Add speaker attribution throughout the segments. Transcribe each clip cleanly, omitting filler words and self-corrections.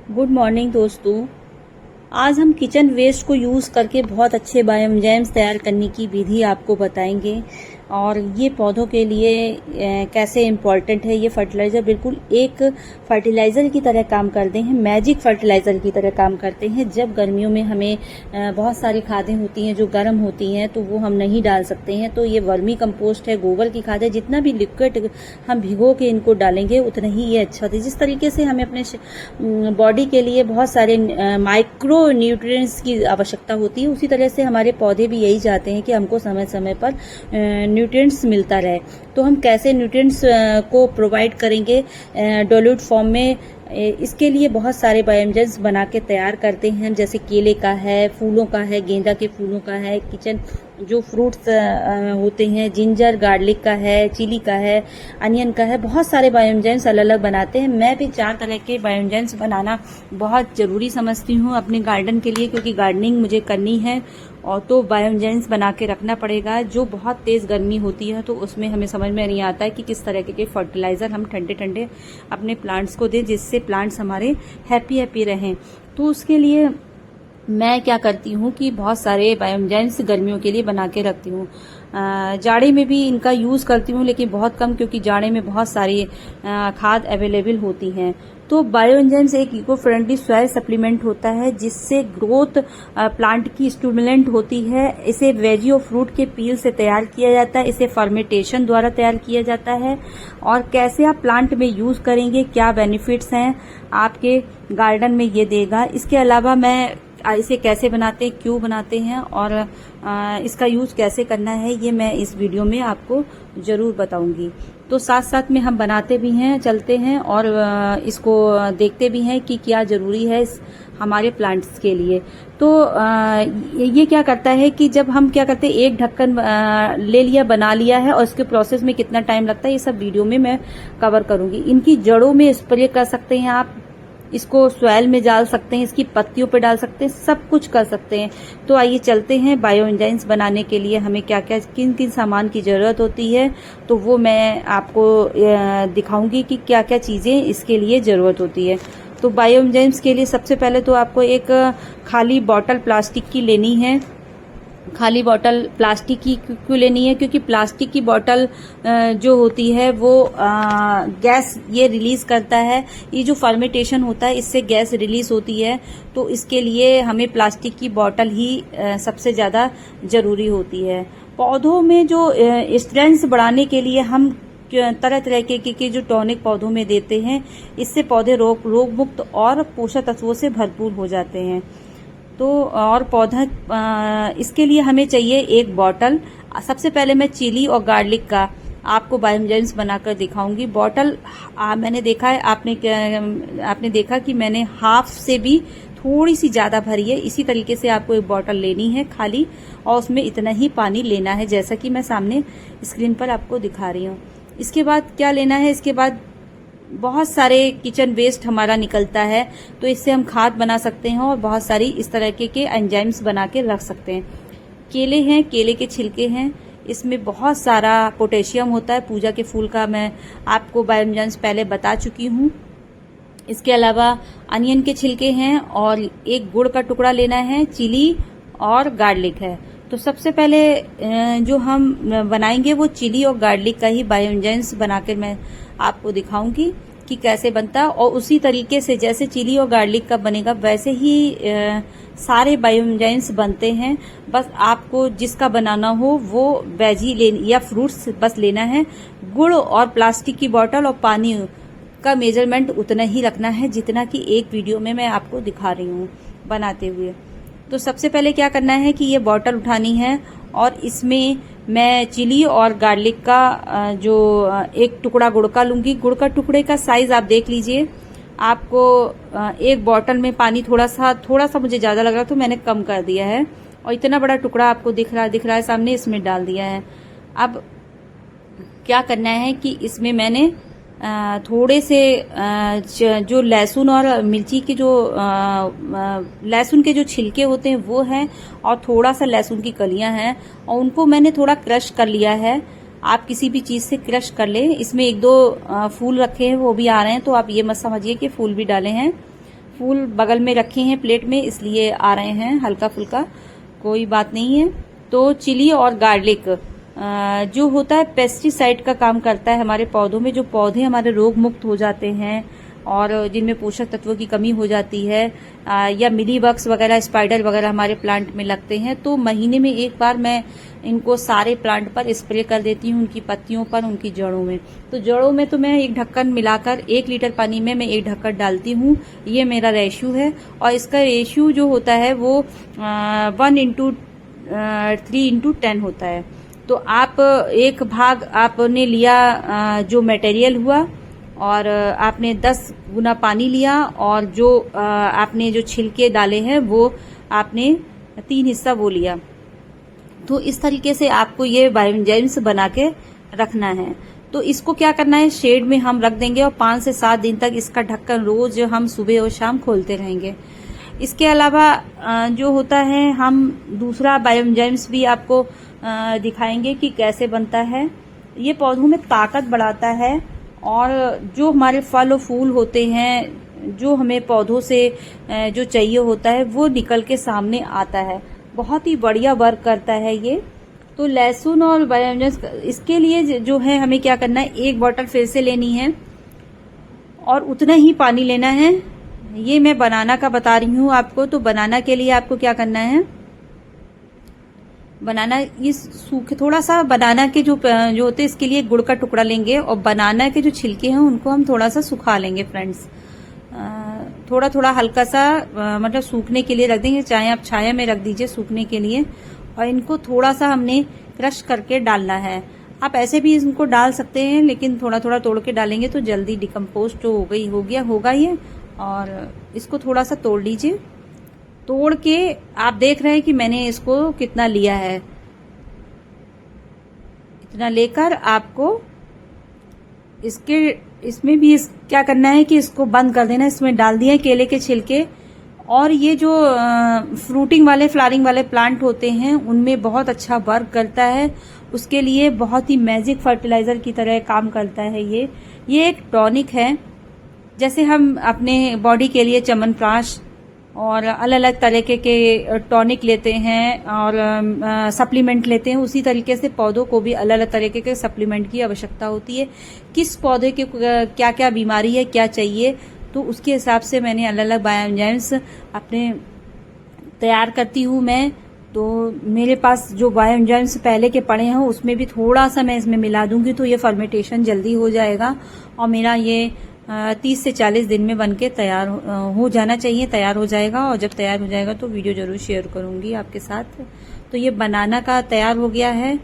Speaker 1: Good morning दोस्तों। आज हम किचन वेस्ट को यूज़ करके बहुत अच्छे बायोएंजाइम्स तैयार करने की विधि आपको बताएंगे और ये पौधों के लिए कैसे इम्पॉर्टेंट है। ये फर्टिलाइज़र बिल्कुल एक फर्टिलाइज़र की तरह काम करते हैं, मैजिक फर्टिलाइज़र की तरह काम करते हैं। जब गर्मियों में हमें बहुत सारी खादें होती हैं जो गर्म होती हैं तो वो हम नहीं डाल सकते हैं, तो ये वर्मी कंपोस्ट है, गोबर की खाद है, जितना भी लिक्विड हम भिगो के इनको डालेंगे उतना ही ये अच्छा होता है। जिस तरीके से हमें अपने बॉडी के लिए बहुत सारे माइक्रो न्यूट्रिएंट्स की आवश्यकता होती है, उसी तरह से हमारे पौधे भी यही चाहते हैं कि हमको समय समय पर न्यूट्रिएंट्स मिलता रहे। तो हम कैसे न्यूट्रिएंट्स को प्रोवाइड करेंगे डाइल्यूट फॉर्म में, इसके लिए बहुत सारे बायोएंजाइम्स बना के तैयार करते हैं, जैसे केले का है, फूलों का है, गेंदा के फूलों का है, किचन जो फ्रूट्स होते हैं, जिंजर गार्लिक का है, चिली का है, अनियन का है, बहुत सारे बायोएंजाइम्स अलग अलग बनाते हैं। मैं भी 4 तरह के बायोएंजाइम्स बनाना बहुत ज़रूरी समझती हूँ अपने गार्डन के लिए, क्योंकि गार्डनिंग मुझे करनी है और तो बायोएंजाइम्स बना के रखना पड़ेगा। जो बहुत तेज़ गर्मी होती है तो उसमें हमें समझ में नहीं आता है कि किस तरह के फर्टिलाइज़र हम ठंडे ठंडे अपने प्लांट्स को दें जिससे प्लांट्स हमारे हैप्पी रहें। तो उसके लिए मैं क्या करती हूँ कि बहुत सारे बायोएंजाइम्स गर्मियों के लिए बना के रखती हूँ। जाड़े में भी इनका यूज़ करती हूँ, लेकिन बहुत कम, क्योंकि जाड़े में बहुत सारी खाद अवेलेबल होती हैं। तो बायोएंजाइम्स एक इको फ्रेंडली सॉइल सप्लीमेंट होता है जिससे ग्रोथ प्लांट की स्टिमुलेंट होती है। इसे वेजी और फ्रूट के पील से तैयार किया जाता है, इसे फर्मेंटेशन द्वारा तैयार किया जाता है। और कैसे आप प्लांट में यूज़ करेंगे, क्या बेनिफिट्स हैं आपके गार्डन में, ये देगा। इसके अलावा मैं इसे कैसे बनाते हैं, क्यों बनाते हैं और इसका यूज कैसे करना है, ये मैं इस वीडियो में आपको जरूर बताऊंगी। तो साथ साथ में हम बनाते भी हैं, चलते हैं और इसको देखते भी हैं कि क्या जरूरी है हमारे प्लांट्स के लिए। तो ये क्या करता है कि जब हम क्या करते हैं, एक ढक्कन ले लिया, बना लिया है, और इसके प्रोसेस में कितना टाइम लगता है ये सब वीडियो में मैं कवर करूंगी। इनकी जड़ों में स्प्रे कर सकते हैं आप, इसको सॉइल में डाल सकते हैं, इसकी पत्तियों पे डाल सकते हैं, सब कुछ कर सकते हैं। तो आइए चलते हैं, बायोएंजाइम्स बनाने के लिए हमें क्या क्या किन किन सामान की ज़रूरत होती है तो वो मैं आपको दिखाऊंगी कि क्या क्या चीज़ें इसके लिए ज़रूरत होती है। तो बायोएंजाइम्स के लिए सबसे पहले तो आपको एक खाली बॉटल प्लास्टिक की लेनी है। खाली बॉटल प्लास्टिक की क्यों लेनी है, क्योंकि प्लास्टिक की बॉटल जो होती है वो गैस ये रिलीज करता है। ये जो फर्मेंटेशन होता है इससे गैस रिलीज होती है, तो इसके लिए हमें प्लास्टिक की बॉटल ही सबसे ज़्यादा ज़रूरी होती है। पौधों में जो स्ट्रेंथ बढ़ाने के लिए हम तरह तरह के जो टॉनिक पौधों में देते हैं, इससे पौधे रोग मुक्त और पोषक तत्वों से भरपूर हो जाते हैं। तो और पौधा इसके लिए हमें चाहिए एक बॉटल। सबसे पहले मैं चिली और गार्लिक का आपको बायोएंजाइम्स बनाकर दिखाऊंगी। बॉटल मैंने देखा है, आपने देखा कि मैंने हाफ से भी थोड़ी सी ज्यादा भरी है। इसी तरीके से आपको एक बॉटल लेनी है खाली, और उसमें इतना ही पानी लेना है जैसा कि मैं सामने स्क्रीन पर आपको दिखा रही हूँ। इसके बाद क्या लेना है, इसके बाद बहुत सारे किचन वेस्ट हमारा निकलता है, तो इससे हम खाद बना सकते हैं और बहुत सारी इस तरह के एंजाइम्स बना के रख सकते हैं। केले हैं, केले के छिलके हैं, इसमें बहुत सारा पोटेशियम होता है। पूजा के फूल का मैं आपको बायोएंजाइम्स पहले बता चुकी हूँ। इसके अलावा अनियन के छिलके हैं और एक गुड़ का टुकड़ा लेना है, चिली और गार्लिक है। तो सबसे पहले जो हम बनाएंगे वो चिली और गार्लिक का ही बायोएंजाइम्स बनाकर मैं आपको दिखाऊंगी कि कैसे बनता है। और उसी तरीके से जैसे चिली और गार्लिक का बनेगा वैसे ही सारे बायोएंजाइम्स बनते हैं। बस आपको जिसका बनाना हो वो वेजी या फ्रूट्स बस लेना है। गुड़ और प्लास्टिक की बोतल और पानी का मेजरमेंट उतना ही रखना है जितना कि एक वीडियो में मैं आपको दिखा रही हूँ बनाते हुए। तो सबसे पहले क्या करना है कि ये बॉटल उठानी है और इसमें मैं चिली और गार्लिक का जो एक टुकड़ा गुड़ का लूंगी। गुड़ का टुकड़े का साइज आप देख लीजिए। आपको एक बॉटल में पानी थोड़ा सा मुझे ज्यादा लग रहा तो मैंने कम कर दिया है, और इतना बड़ा टुकड़ा आपको दिख रहा है सामने, इसमें डाल दिया है। अब क्या करना है कि इसमें मैंने थोड़े से जो लहसुन और मिर्ची के जो लहसुन के जो छिलके होते हैं वो हैं, और थोड़ा सा लहसुन की कलियां हैं, और उनको मैंने थोड़ा क्रश कर लिया है। आप किसी भी चीज से क्रश कर लें। इसमें 1-2 फूल रखे हैं वो भी आ रहे हैं, तो आप ये मत समझिए कि फूल भी डाले हैं। फूल बगल में रखे हैं प्लेट में, इसलिए आ रहे हैं हल्का फुल्का, कोई बात नहीं है। तो चिली और गार्लिक जो होता है पेस्टिसाइड का काम करता है हमारे पौधों में। जो पौधे हमारे रोग मुक्त हो जाते हैं और जिनमें पोषक तत्वों की कमी हो जाती है या मिलीबग्स वगैरह, स्पाइडर वगैरह हमारे प्लांट में लगते हैं, तो महीने में एक बार मैं इनको सारे प्लांट पर स्प्रे कर देती हूँ, उनकी पत्तियों पर, उनकी जड़ों में। तो जड़ों में तो मैं एक ढक्कन मिलाकर 1 लीटर पानी में मैं 1 ढक्कन डालती हूँ। ये मेरा रेशियो है और इसका रेशियो जो होता है वो 1:3:10 होता है। तो आप एक भाग आपने लिया जो मटेरियल हुआ और आपने 10 गुना पानी लिया, और जो आपने जो छिलके डाले हैं वो आपने 3 हिस्सा वो लिया। तो इस तरीके से आपको ये बायोएंजाइम्स बना के रखना है। तो इसको क्या करना है, शेड में हम रख देंगे और 5 से 7 दिन तक इसका ढक्कन रोज हम सुबह और शाम खोलते रहेंगे। इसके अलावा जो होता है, हम दूसरा बायोएंजाइम्स भी आपको दिखाएंगे कि कैसे बनता है। ये पौधों में ताकत बढ़ाता है और जो हमारे फल और फूल होते हैं, जो हमें पौधों से जो चाहिए होता है, वो निकल के सामने आता है। बहुत ही बढ़िया वर्क करता है ये। तो लहसुन और बायोएंजाइम्स, इसके लिए जो है हमें क्या करना है, 1 बॉटल फिर से लेनी है और उतना ही पानी लेना है। ये मैं बनाना का बता रही हूँ आपको। तो बनाना के लिए आपको क्या करना है, बनाना इस सूखे, थोड़ा सा बनाना के जो होते हैं इसके लिए गुड़ का टुकड़ा लेंगे और बनाना के जो छिलके हैं उनको हम थोड़ा सा सुखा लेंगे फ्रेंड्स। थोड़ा थोड़ा हल्का सा मतलब सूखने के लिए रख देंगे, चाहे आप छाया में रख दीजिए सूखने के लिए। और इनको थोड़ा सा हमने क्रश करके डालना है। आप ऐसे भी इनको डाल सकते हैं, लेकिन थोड़ा थोड़ा तोड़ के डालेंगे तो जल्दी डिकम्पोस्ट होगा ये। और इसको थोड़ा सा तोड़ लीजिए। तोड़ के आप देख रहे हैं कि मैंने इसको कितना लिया है। इतना लेकर आपको इसमें भी क्या करना है कि इसको बंद कर देना। इसमें डाल दिए केले के छिलके। और ये जो फ्रूटिंग वाले, फ्लावरिंग वाले प्लांट होते हैं उनमें बहुत अच्छा वर्क करता है। उसके लिए बहुत ही मैजिक फर्टिलाइजर की तरह काम करता है ये एक टॉनिक है। जैसे हम अपने बॉडी के लिए च्यवनप्राश और अलग अलग तरीके के टॉनिक लेते हैं और सप्लीमेंट लेते हैं, उसी तरीके से पौधों को भी अलग अलग तरीके के सप्लीमेंट की आवश्यकता होती है। किस पौधे के क्या क्या बीमारी है, क्या चाहिए, तो उसके हिसाब से मैंने अलग अलग बायोएंजाइम्स अपने तैयार करती हूँ मैं। तो मेरे पास जो बायोएंजाइम्स पहले के पड़े हैं उसमें भी थोड़ा सा मैं इसमें मिला दूंगी, तो ये फर्मेंटेशन जल्दी हो जाएगा और मेरा ये 30 से 40 दिन में बनके तैयार हो जाना चाहिए, तैयार हो जाएगा। और जब तैयार हो जाएगा तो वीडियो जरूर शेयर करूंगी आपके साथ। तो ये बनाना का तैयार हो गया है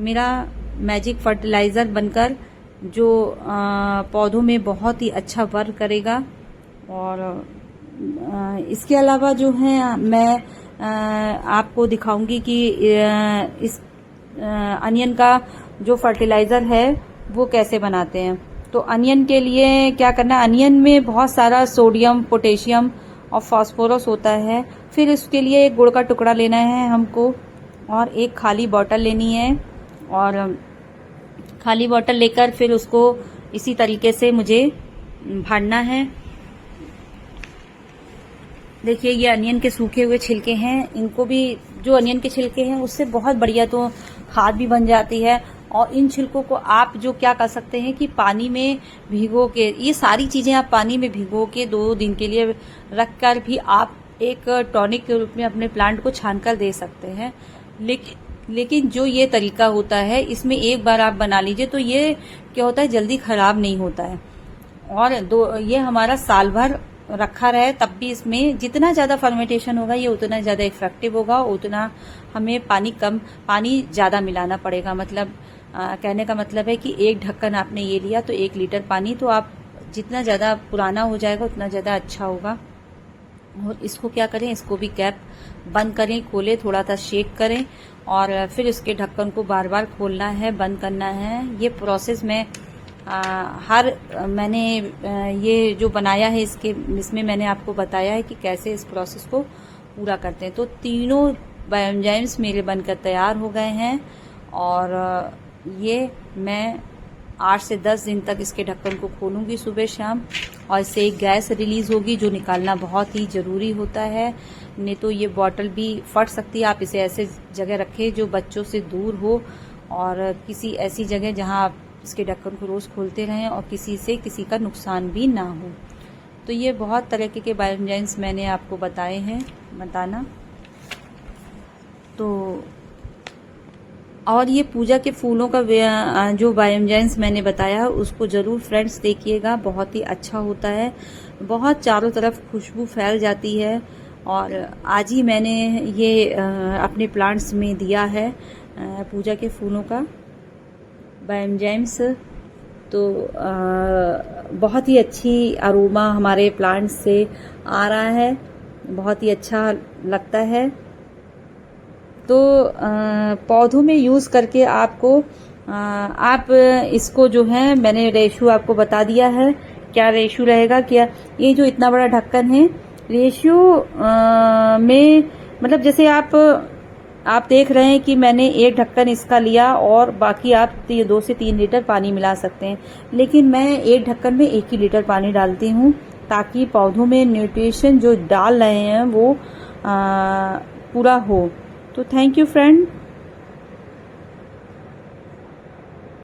Speaker 1: मेरा मैजिक फर्टिलाइजर बनकर, जो पौधों में बहुत ही अच्छा वर्क करेगा। और इसके अलावा जो है मैं आपको दिखाऊंगी कि इस अनियन का जो फर्टिलाइजर है वो कैसे बनाते हैं। तो अनियन के लिए क्या करना है, अनियन में बहुत सारा सोडियम, पोटेशियम और फास्फोरस होता है। फिर इसके लिए एक गुड़ का टुकड़ा लेना है हमको और एक खाली बोतल लेनी है। और खाली बोतल लेकर फिर उसको इसी तरीके से मुझे भरना है। देखिए ये अनियन के सूखे हुए छिलके हैं, इनको भी, जो अनियन के छिलके हैं उससे बहुत बढ़िया तो खाद भी बन जाती है। और इन छिलकों को आप जो क्या कर सकते हैं कि पानी में भिगो के, ये सारी चीजें आप पानी में भिगो के 2 दिन के लिए रखकर भी आप एक टॉनिक के रूप में अपने प्लांट को छानकर दे सकते हैं। लेकिन जो ये तरीका होता है, इसमें एक बार आप बना लीजिए तो ये क्या होता है, जल्दी खराब नहीं होता है। और ये हमारा साल भर रखा रहे तब भी इसमें जितना ज्यादा फर्मेंटेशन होगा ये उतना ज्यादा इफेक्टिव होगा, उतना हमें पानी ज्यादा मिलाना पड़ेगा। मतलब कहने का मतलब है कि 1 ढक्कन आपने ये लिया तो 1 लीटर पानी, तो आप जितना ज्यादा पुराना हो जाएगा उतना ज्यादा अच्छा होगा। और इसको क्या करें, इसको भी कैप बंद करें, खोलें, थोड़ा सा शेक करें और फिर इसके ढक्कन को बार बार खोलना है, बंद करना है। ये प्रोसेस में मैंने ये जो बनाया है इसमें मैंने आपको बताया है कि कैसे इस प्रोसेस को पूरा करते हैं। तो तीनों बायोएंजाइम्स मेरे बनकर तैयार हो गए हैं और ये मैं 8 से 10 दिन तक इसके ढक्कन को खोलूंगी सुबह शाम, और इससे एक गैस रिलीज होगी जो निकालना बहुत ही ज़रूरी होता है, नहीं तो ये बॉटल भी फट सकती है। आप इसे ऐसे जगह रखें जो बच्चों से दूर हो, और किसी ऐसी जगह जहां आप इसके ढक्कन को रोज़ खोलते रहें और किसी का नुकसान भी ना हो। तो ये बहुत तरह के बायोएंजाइम्स मैंने आपको बताए हैं बताना। तो और ये पूजा के फूलों का जो बायोएंजाइम्स मैंने बताया उसको ज़रूर फ्रेंड्स देखिएगा, बहुत ही अच्छा होता है, बहुत चारों तरफ खुशबू फैल जाती है। और आज ही मैंने ये अपने प्लांट्स में दिया है पूजा के फूलों का बायोएंजाइम्स। तो बहुत ही अच्छी अरोमा हमारे प्लांट्स से आ रहा है, बहुत ही अच्छा लगता है। तो पौधों में यूज़ करके आपको आप इसको जो है मैंने रेशो आपको बता दिया है, क्या रेशो रहेगा। क्या ये जो इतना बड़ा ढक्कन है, रेशो में मतलब जैसे आप देख रहे हैं कि मैंने एक ढक्कन इसका लिया और बाकी आप 2 से 3 लीटर पानी मिला सकते हैं, लेकिन मैं एक ढक्कन में 1 ही लीटर पानी डालती हूँ ताकि पौधों में न्यूट्रिशन जो डाल रहे हैं वो पूरा हो। तो थैंक यू फ्रेंड।